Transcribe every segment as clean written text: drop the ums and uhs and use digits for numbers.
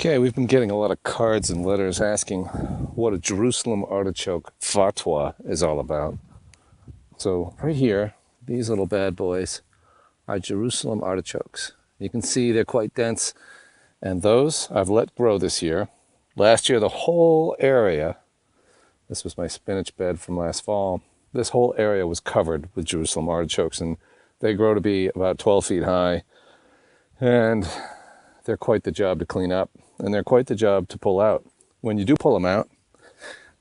Okay, we've been getting a lot of cards and letters asking what a Jerusalem artichoke fatwa is all about. So right here, these little bad boys are Jerusalem artichokes. You can see they're quite dense, and those I've let grow this year. Last year, the whole area, this was my spinach bed from last fall, this whole area was covered with Jerusalem artichokes, and they grow to be about 12 feet high, and they're quite the job to clean up, and they're quite the job to pull out. When you do pull them out,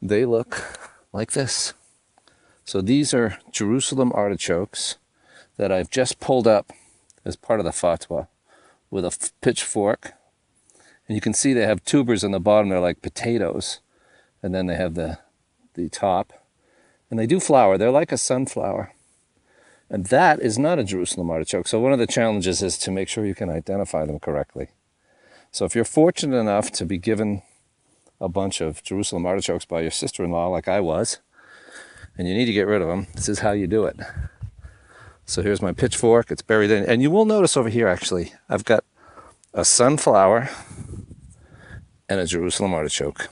they look like this. So these are Jerusalem artichokes that I've just pulled up as part of the fatwa with a pitchfork. And you can see they have tubers on the bottom. They're like potatoes. And then they have the top. And they do flower. They're like a sunflower. And that is not a Jerusalem artichoke. So one of the challenges is to make sure you can identify them correctly. So if you're fortunate enough to be given a bunch of Jerusalem artichokes by your sister-in-law, like I was, and you need to get rid of them, this is how you do it. So here's my pitchfork. It's buried in. And you will notice over here, actually, I've got a sunflower and a Jerusalem artichoke.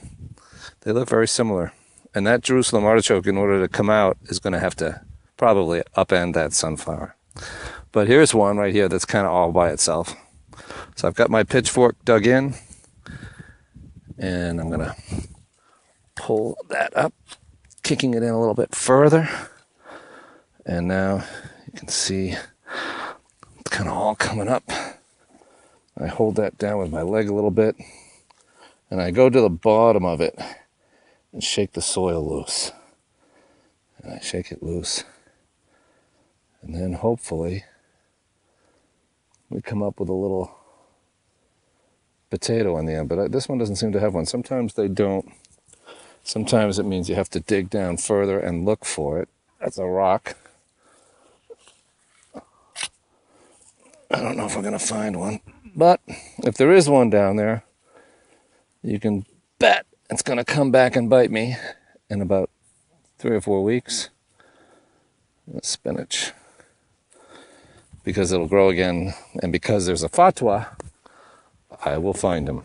They look very similar. And that Jerusalem artichoke, in order to come out, is going to have to probably upend that sunflower. But here's one right here that's kind of all by itself. So I've got my pitchfork dug in, and I'm going to pull that up, kicking it in a little bit further. And now you can see it's kind of all coming up. I hold that down with my leg a little bit, and I go to the bottom of it and shake the soil loose. And I shake it loose. And then hopefully we come up with a little potato in the end, but this one doesn't seem to have one. Sometimes they don't. Sometimes it means you have to dig down further and look for it. That's a rock. I don't know if we're going to find one, but if there is one down there, you can bet it's going to come back and bite me in about 3 or 4 weeks. Spinach. Because it'll grow again, and because there's a fatwa, I will find them.